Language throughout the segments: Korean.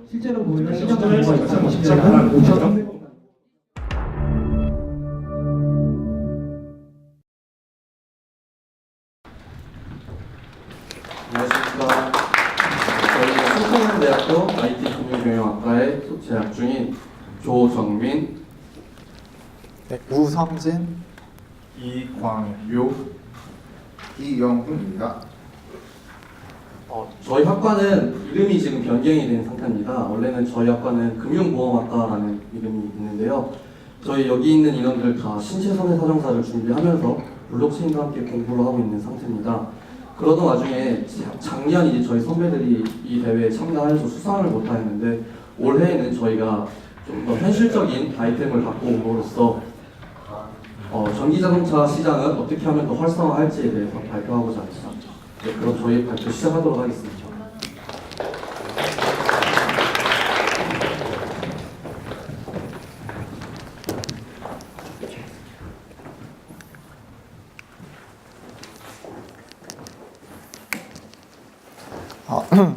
실제로 보면 시장 정보가 2020년에는 5,300억. 안녕하십니까. 저희는 청소년대학교 IT금융경영학과에 재학 중인 조정민, 우성진, 이광유, 이영훈입니다. 저희 학과는 이름이 지금 변경이 된 상태입니다. 원래는 저희 학과는 금융보험학과라는 이름이 있는데요. 저희 여기 있는 인원들 다 신체손해 사정사를 준비하면서 블록체인과 함께 공부를 하고 있는 상태입니다. 그러던 와중에 작년 이제 저희 선배들이 이 대회에 참가해서 수상을 못하였는데 올해에는 저희가 좀 더 현실적인 아이템을 갖고 옴으로써 전기자동차 시장은 어떻게 하면 더 활성화할지에 대해서 발표하고자 합니다. 네, 그럼 저희 발표 시작하도록 하겠습니다.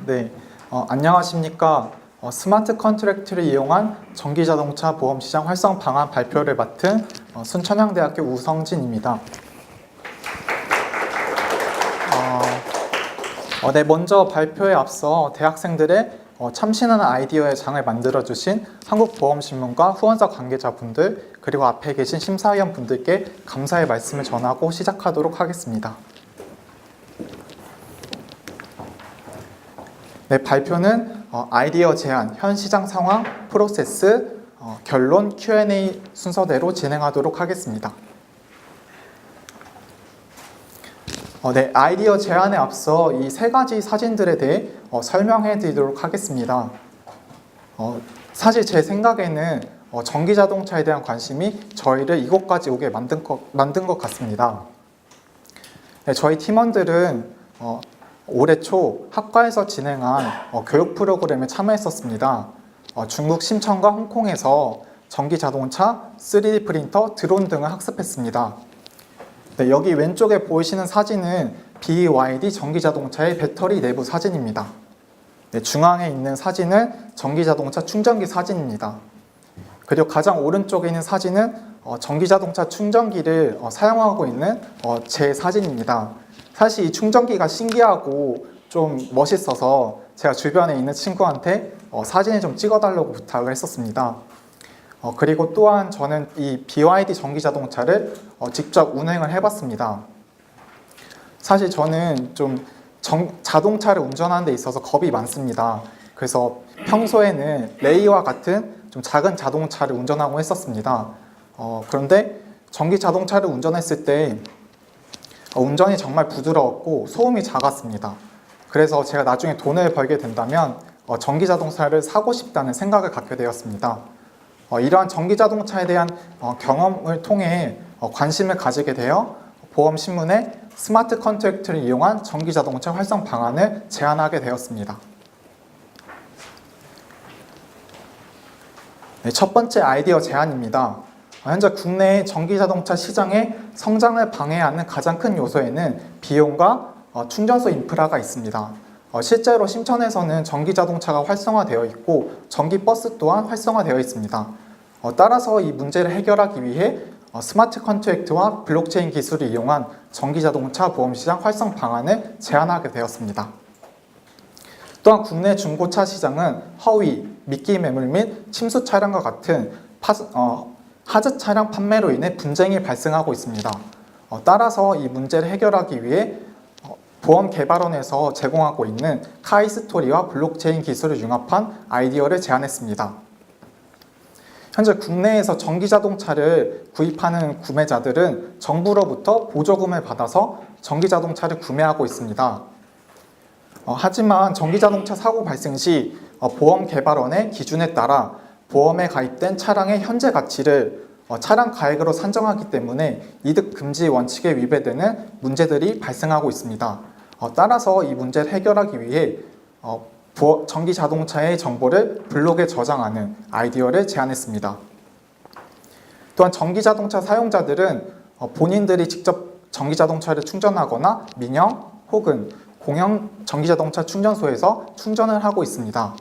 네, 안녕하십니까. 스마트 컨트랙트를 이용한 전기자동차 보험시장 활성 방안 발표를 맡은 순천향대학교 우성진입니다. 네, 먼저 발표에 앞서 대학생들의 참신한 아이디어의 장을 만들어주신 한국보험신문과 후원사 관계자분들 그리고 앞에 계신 심사위원분들께 감사의 말씀을 전하고 시작하도록 하겠습니다. 네, 발표는 아이디어 제안, 현 시장 상황, 프로세스, 결론, Q&A 순서대로 진행하도록 하겠습니다. 네, 아이디어 제안에 앞서 이 세 가지 사진들에 대해 설명해 드리도록 하겠습니다. 사실 제 생각에는 전기자동차에 대한 관심이 저희를 이곳까지 오게 만든 것 같습니다. 네, 저희 팀원들은 올해 초 학과에서 진행한 교육 프로그램에 참여했었습니다. 중국 심천과 홍콩에서 전기자동차, 3D 프린터, 드론 등을 학습했습니다. 네, 여기 왼쪽에 보이시는 사진은 BYD 전기자동차의 배터리 내부 사진입니다. 네, 중앙에 있는 사진은 전기자동차 충전기 사진입니다. 그리고 가장 오른쪽에 있는 사진은 전기자동차 충전기를 사용하고 있는 제 사진입니다. 사실 이 충전기가 신기하고 좀 멋있어서 제가 주변에 있는 친구한테 사진을 좀 찍어달라고 부탁을 했었습니다. 그리고 또한 저는 이 BYD 전기자동차를 직접 운행을 해봤습니다. 사실 저는 좀 자동차를 운전하는 데 있어서 겁이 많습니다. 그래서 평소에는 레이와 같은 좀 작은 자동차를 운전하고 했었습니다. 그런데 전기자동차를 운전했을 때 운전이 정말 부드러웠고 소음이 작았습니다. 그래서 제가 나중에 돈을 벌게 된다면 전기자동차를 사고 싶다는 생각을 갖게 되었습니다. 이러한 전기자동차에 대한 경험을 통해 관심을 가지게 되어 보험신문에 스마트 컨트랙트를 이용한 전기자동차 활성 방안을 제안하게 되었습니다. 네, 첫 번째 아이디어 제안입니다. 현재 국내의 전기자동차 시장의 성장을 방해하는 가장 큰 요소에는 비용과 충전소 인프라가 있습니다. 실제로 심천에서는 전기자동차가 활성화되어 있고 전기버스 또한 활성화되어 있습니다. 따라서 이 문제를 해결하기 위해 스마트 컨트랙트와 블록체인 기술을 이용한 전기자동차 보험시장 활성 방안을 제안하게 되었습니다. 또한 국내 중고차 시장은 허위, 미끼 매물 및 침수 차량과 같은 하즈 차량 판매로 인해 분쟁이 발생하고 있습니다. 따라서 이 문제를 해결하기 위해 보험개발원에서 제공하고 있는 카이스토리와 블록체인 기술을 융합한 아이디어를 제안했습니다. 현재 국내에서 전기자동차를 구입하는 구매자들은 정부로부터 보조금을 받아서 전기자동차를 구매하고 있습니다. 하지만 전기자동차 사고 발생 시 보험개발원의 기준에 따라 보험에 가입된 차량의 현재 가치를 차량 가액으로 산정하기 때문에 이득 금지 원칙에 위배되는 문제들이 발생하고 있습니다. 따라서 이 문제를 해결하기 위해 전기자동차의 정보를 블록에 저장하는 아이디어를 제안했습니다. 또한 전기자동차 사용자들은 본인들이 직접 전기자동차를 충전하거나 민영 혹은 공영 전기자동차 충전소에서 충전을 하고 있습니다.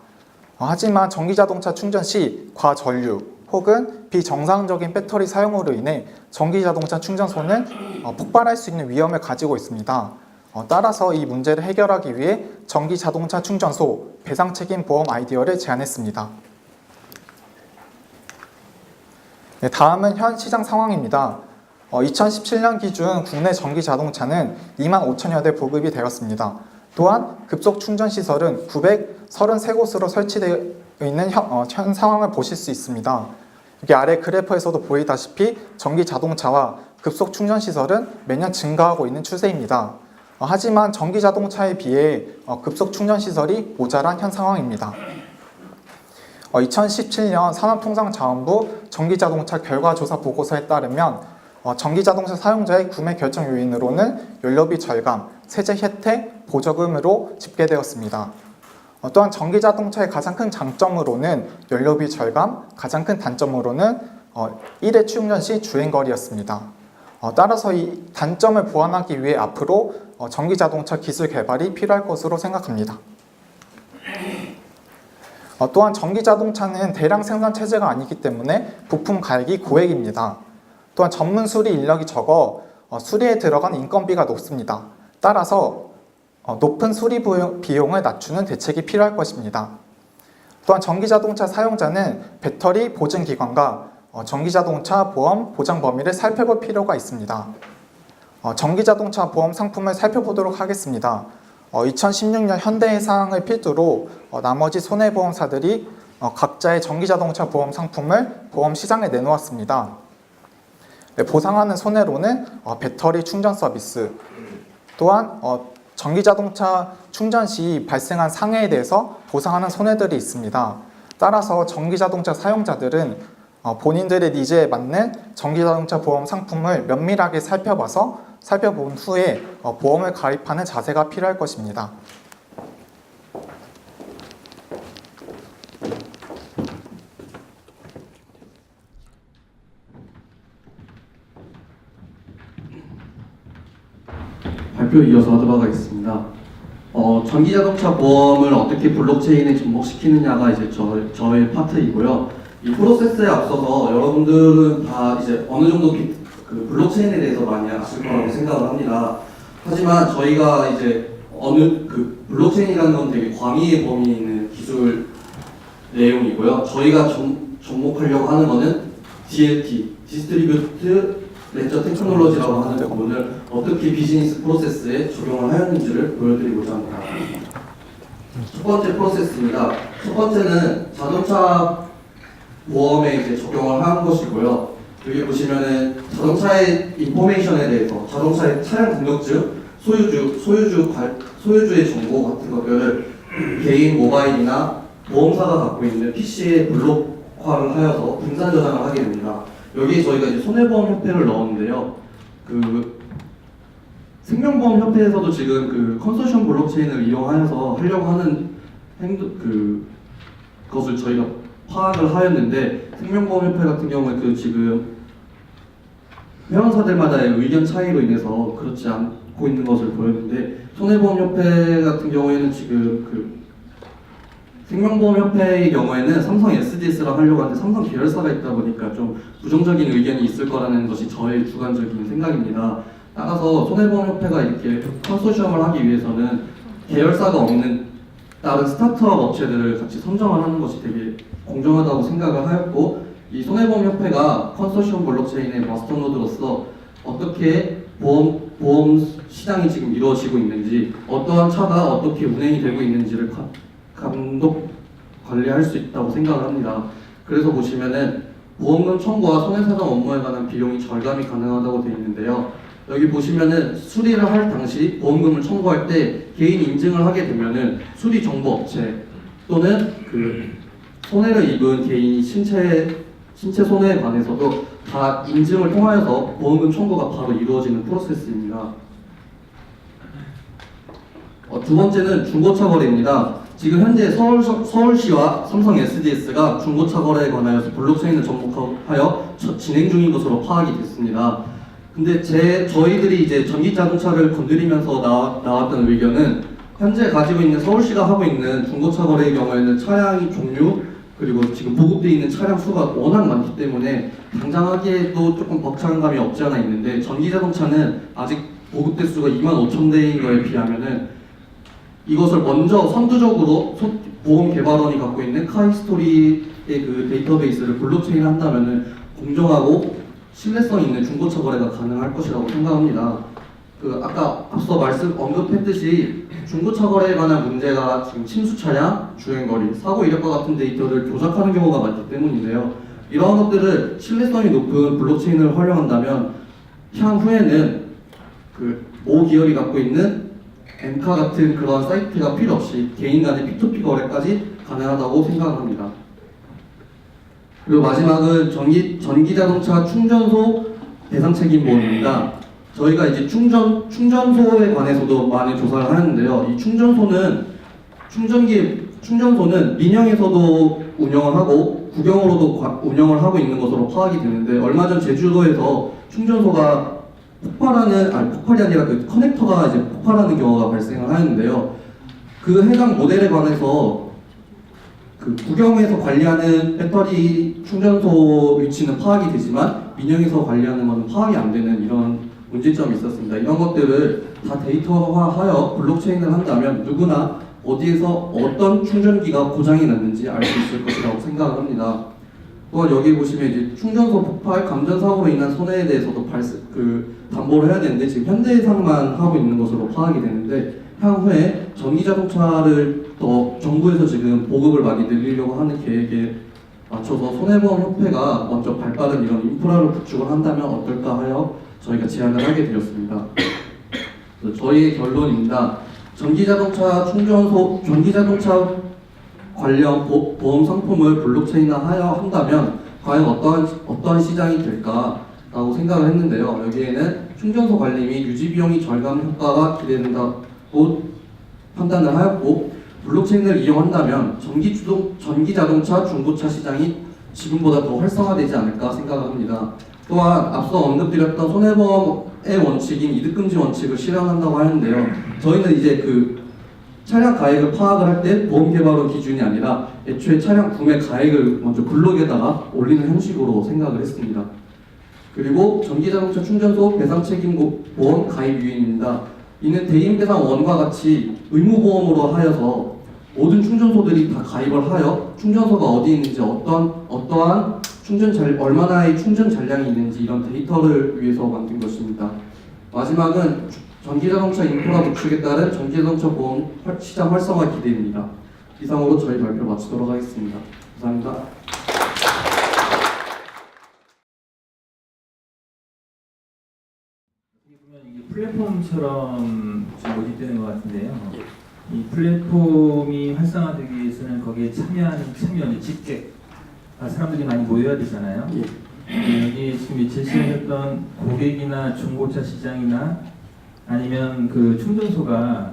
하지만 전기자동차 충전 시 과전류 혹은 비정상적인 배터리 사용으로 인해 전기자동차 충전소는 폭발할 수 있는 위험을 가지고 있습니다. 따라서 이 문제를 해결하기 위해 전기자동차 충전소 배상책임 보험 아이디어를 제안했습니다. 네, 다음은 현 시장 상황입니다. 2017년 기준 국내 전기자동차는 25,000여 대 보급이 되었습니다. 또한 급속 충전시설은 933곳으로 설치되어 있는 현 상황을 보실 수 있습니다. 여기 아래 그래프에서도 보이다시피 전기자동차와 급속 충전시설은 매년 증가하고 있는 추세입니다. 하지만 전기자동차에 비해 급속 충전시설이 모자란 현 상황입니다. 2017년 산업통상자원부 전기자동차 결과조사 보고서에 따르면 전기자동차 사용자의 구매 결정 요인으로는 연료비 절감, 세제 혜택, 보조금으로 집계되었습니다. 또한 전기자동차의 가장 큰 장점으로는 연료비 절감, 가장 큰 단점으로는 1회 충전 시 주행거리였습니다. 따라서 이 단점을 보완하기 위해 앞으로 전기자동차 기술 개발이 필요할 것으로 생각합니다. 또한 전기자동차는 대량 생산 체제가 아니기 때문에 부품 가액이 고액입니다. 또한 전문 수리 인력이 적어 수리에 들어간 인건비가 높습니다. 따라서 높은 수리 비용을 낮추는 대책이 필요할 것입니다. 또한 전기자동차 사용자는 배터리 보증기관과 전기자동차 보험 보장 범위를 살펴볼 필요가 있습니다. 전기자동차 보험 상품을 살펴보도록 하겠습니다. 2016년 현대해상을 필두로 나머지 손해보험사들이 각자의 전기자동차 보험 상품을 보험 시장에 내놓았습니다. 보상하는 손해로는 배터리 충전 서비스, 또한 전기자동차 충전 시 발생한 상해에 대해서 보상하는 손해들이 있습니다. 따라서 전기자동차 사용자들은 본인들의 니즈에 맞는 전기자동차 보험 상품을 면밀하게 살펴본 후에 보험을 가입하는 자세가 필요할 것입니다. 발표 이어서 하도록 하겠습니다. 전기자동차 보험을 어떻게 블록체인에 접목시키느냐가 이제 저의 파트이고요. 이 프로세스에 앞서서 여러분들은 다 이제 어느 정도 그 블록체인에 대해서 많이 아실 거라고 생각을 합니다. 하지만 저희가 이제 그 블록체인이라는 건 되게 광의의 범위에 있는 기술 내용이고요. 저희가 접목하려고 하는 거는 DLT, 디스트리뷰트 레저 테크놀로지라고 하는 부분을 어떻게 비즈니스 프로세스에 적용을 하였는지를 보여드리고자 합니다. 첫 번째 프로세스입니다. 첫 번째는 자동차 보험에 이제 적용을 한 것이고요. 여기 보시면은 자동차의 인포메이션에 대해서 자동차의 차량 등록증, 소유주의 정보 같은 것들을 개인 모바일이나 보험사가 갖고 있는 PC에 블록화를 하여서 분산 저장을 하게 됩니다. 여기에 저희가 이제 손해보험협회를 넣었는데요. 그 생명보험협회에서도 지금 그 컨소시엄 블록체인을 이용하여서 하려고 하는 그것을 저희가 파악을 하였는데, 생명보험협회 같은 경우는 그 지금 회원사들마다의 의견 차이로 인해서 그렇지 않고 있는 것을 보였는데, 손해보험협회 같은 경우에는 지금 그 생명보험협회의 경우에는 삼성 SDS랑 하려고 하는데 삼성 계열사가 있다 보니까 좀 부정적인 의견이 있을 거라는 것이 저의 주관적인 생각입니다. 따라서 손해보험협회가 이렇게 컨소시엄을 하기 위해서는 계열사가 없는 다른 스타트업 업체들을 같이 선정을 하는 것이 되게 공정하다고 생각을 하였고, 이 손해보험협회가 컨소시엄 블록체인의 마스터노드로서 어떻게 보험 시장이 지금 이루어지고 있는지, 어떠한 차가 어떻게 운행이 되고 있는지를 감독 관리할 수 있다고 생각을 합니다. 그래서 보시면은 보험금 청구와 손해사정 업무에 관한 비용이 절감이 가능하다고 되어 있는데요. 여기 보시면은 수리를 할 당시 보험금을 청구할 때 개인 인증을 하게 되면은 수리 정보 업체 또는 그 손해를 입은 개인이 신체 손해에 관해서도 다 인증을 통하여서 보험금 청구가 바로 이루어지는 프로세스입니다. 두 번째는 중고차 거래입니다. 지금 현재 서울시와 삼성 SDS가 중고차 거래에 관하여서 블록체인을 접목하여 진행 중인 것으로 파악이 됐습니다. 근데 저희들이 이제 전기자동차를 건드리면서 나왔던 의견은 현재 가지고 있는 서울시가 하고 있는 중고차 거래의 경우에는 차량이 종류 그리고 지금 보급되어 있는 차량 수가 워낙 많기 때문에 당장 하기에도 조금 벅찬 감이 없지 않아 있는데 전기자동차는 아직 보급 대수가 25,000대인 거에 비하면은 이것을 먼저 선두적으로 보험 개발원이 갖고 있는 카이스토리의 그 데이터베이스를 블록체인 한다면은 공정하고 신뢰성 있는 중고차 거래가 가능할 것이라고 생각합니다. 그 아까 앞서 언급했듯이 중고차 거래에 관한 문제가 지금 침수 차량, 주행거리, 사고 이력과 같은 데이터를 조작하는 경우가 많기 때문인데요. 이러한 것들을 신뢰성이 높은 블록체인을 활용한다면 향후에는 그 모 기업이 갖고 있는 엔카 같은 그런 사이트가 필요 없이 개인 간의 P2P 거래까지 가능하다고 생각합니다. 그리고 마지막은 전기자동차 충전소 배상 책임 보험입니다. 저희가 이제 충전소에 관해서도 많이 조사를 하는데요. 이 충전소는 민영에서도 운영을 하고 국영으로도 운영을 하고 있는 것으로 파악이 되는데 얼마 전 제주도에서 충전소가 폭발이 아니라 그 커넥터가 이제 폭발하는 경우가 발생을 하는데요. 그 해당 모델에 관해서 그 국영에서 관리하는 배터리 충전소 위치는 파악이 되지만 민영에서 관리하는 것은 파악이 안 되는 이런 문제점이 있었습니다. 이런 것들을 다 데이터화하여 블록체인을 한다면 누구나 어디에서 어떤 충전기가 고장이 났는지 알 수 있을 것이라고 생각을 합니다. 또한 여기 보시면 이제 충전소 폭발, 감전사고로 인한 손해에 대해서도 담보를 해야 되는데 지금 현대해상만 하고 있는 것으로 파악이 되는데 향후에 전기자동차를 더 정부에서 지금 보급을 많이 늘리려고 하는 계획에 맞춰서 손해보험협회가 먼저 발빠른 이런 인프라를 구축을 한다면 어떨까 하여 저희가 제안을 하게 되었습니다. 저희의 결론입니다. 전기자동차 관련 보험 상품을 블록체인화하여 한다면 과연 어떠한 시장이 될까라고 생각을 했는데요. 여기에는 충전소 관리 및 유지 비용이 절감 효과가 기대된다고 판단을 하였고 블록체인을 이용한다면 전기자동차 중고차 시장이 지금보다 더 활성화되지 않을까 생각을 합니다. 또한 앞서 언급드렸던 손해보험의 원칙인 이득금지 원칙을 실현한다고 하는데요. 저희는 이제 그 차량 가액을 파악을 할 때 보험개발원 기준이 아니라 애초에 차량 구매 가액을 먼저 블록에다가 올리는 형식으로 생각을 했습니다. 그리고 전기자동차 충전소 배상책임보험 가입 유인입니다. 이는 대인배상원과 같이 의무보험으로 하여서 모든 충전소들이 다 가입을 하여 충전소가 어디 있는지 어떠한 얼마나의 충전 잔량이 있는지 이런 데이터를 위해서 만든 것입니다. 마지막은 전기자동차 인프라 구축에 따른 전기자동차 보험 시장 활성화 기대입니다. 이상으로 저희 발표 마치도록 하겠습니다. 감사합니다. 이게 플랫폼처럼 좀 모집되는 것 같은데요. 이 플랫폼이 활성화되기 위해서는 거기에 참여하는 직계 사람들이 많이 모여야 되잖아요. 여기 지금 제시했던 고객이나 중고차 시장이나 아니면 그 충전소가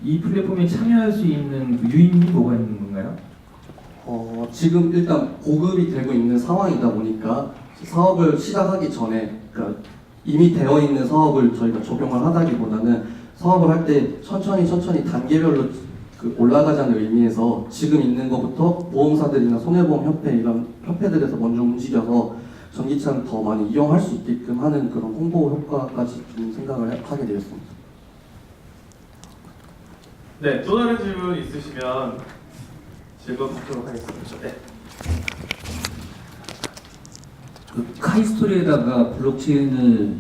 이 플랫폼에 참여할 수 있는 그 유인이 뭐가 있는 건가요? 지금 일단 보급이 되고 있는 상황이다 보니까 사업을 시작하기 전에 그러니까 이미 되어 있는 사업을 저희가 적용을 하다기보다는 사업을 할 때 천천히 단계별로 올라가자는 의미에서 지금 있는 것부터 보험사들이나 손해보험협회 이런 협회들에서 먼저 움직여서 전기차를 더 많이 이용할 수 있게끔 하는 그런 홍보 효과까지 좀 생각을 하게 되었습니다. 네, 또 다른 질문 있으시면 질문하도록 하겠습니다. 네. 그 카이스토리에다가 블록체인을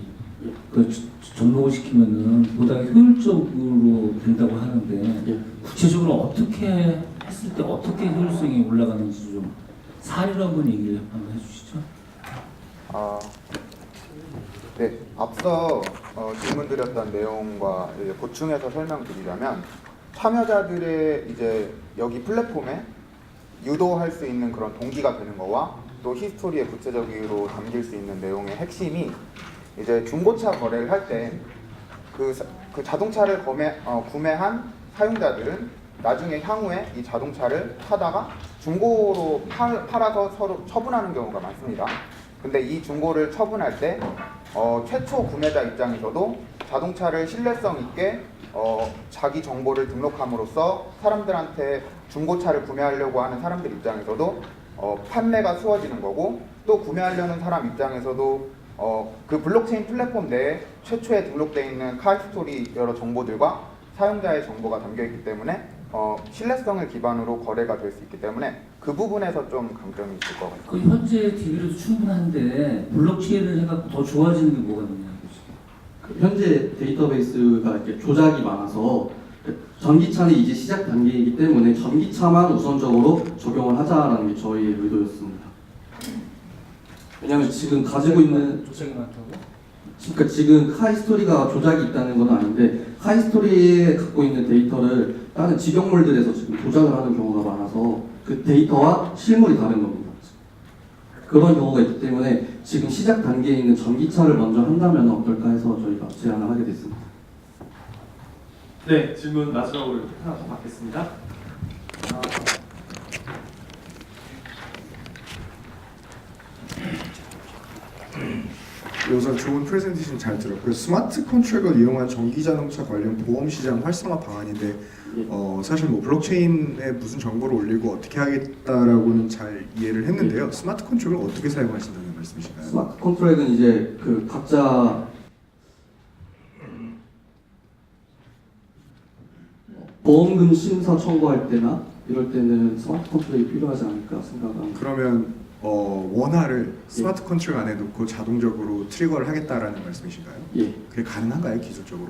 접목을 시키면은 보다 효율적으로 된다고 하는데 구체적으로 어떻게 했을 때 어떻게 효율성이 올라가는지 좀 사례로 한번 얘기를 한번 해주시죠. 네, 앞서 질문드렸던 내용과 이제 보충해서 설명드리자면 참여자들의 이제 여기 플랫폼에 유도할 수 있는 그런 동기가 되는 거와 또 히스토리에 구체적으로 담길 수 있는 내용의 핵심이 이제 중고차 거래를 할 때 그 자동차를 구매한 사용자들은 나중에 향후에 이 자동차를 타다가 중고로 팔아서 서로 처분하는 경우가 많습니다. 근데 이 중고를 처분할 때 최초 구매자 입장에서도 자동차를 신뢰성 있게 자기 정보를 등록함으로써 사람들한테 중고차를 구매하려고 하는 사람들 입장에서도 판매가 수월해지는 거고, 또 구매하려는 사람 입장에서도 그 블록체인 플랫폼 내에 최초에 등록되어 있는 카이스토리 여러 정보들과 사용자의 정보가 담겨 있기 때문에 신뢰성을 기반으로 거래가 될 수 있기 때문에 그 부분에서 좀 강점이 있을 것 같아요. 그 현재 DB로도 충분한데 블록체인을 해갖고 더 좋아지는 게 뭐가 있냐? 그 현재 데이터베이스가 이렇게 조작이 많아서 전기차는 이제 시작 단계이기 때문에 전기차만 우선적으로 적용을 하자라는 게 저희의 의도였습니다. 왜냐하면 지금 가지고 있는 조작이 많다고? 그러니까 지금 카이스토리가 조작이 있다는 건 아닌데 카이스토리에 갖고 있는 데이터를 다른 직영물들에서 지금 조작을 하는 경우가 많아서 그 데이터와 실물이 다른 겁니다. 그런 경우가 있기 때문에 지금 시작 단계에 있는 전기차를 먼저 한다면 어떨까 해서 저희가 제안을 하게 됐습니다. 네, 질문 마지막으로 하나 더 받겠습니다. 우선 좋은 프레젠테이션 잘 들었고요. 스마트 컨트랙을 이용한 전기자동차 관련 보험 시장 활성화 방안인데 사실 뭐 블록체인에 무슨 정보를 올리고 어떻게 하겠다라고는 잘 이해를 했는데요. 스마트 컨트랙을 어떻게 사용하신다는 말씀이신가요? 스마트 컨트랙은 이제 그 각자 보험금 심사 청구할 때나 이럴 때는 스마트 컨트랙이 필요하지 않을까 생각합니다. 그러면 원화를 스마트 컨트랙 안에 넣고 자동적으로 트리거를 하겠다라는 말씀이신가요? 예, 그게 가능한가요, 기술적으로?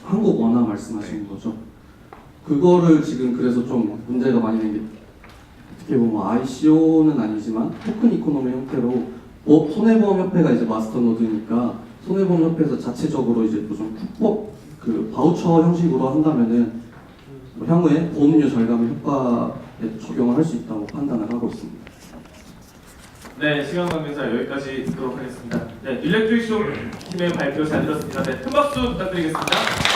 한국 원화 말씀하시는 거죠. 그거를 지금 그래서 좀 문제가 많이 된 게 어떻게 보면 ICO는 아니지만 토큰 이코노미 형태로 손해보험협회가 이제 마스터 노드니까 손해보험협회에서 자체적으로 이제 좀 쿠폰 그 바우처 형식으로 한다면은 향후에 보험료 절감 효과에 적용을 할 수 있다고 판단을 하고 있습니다. 네, 시간 관계상 여기까지 듣도록 하겠습니다. 네, 일렉트릭 쇼 팀의 발표 잘 들었습니다. 네, 큰 박수 부탁드리겠습니다.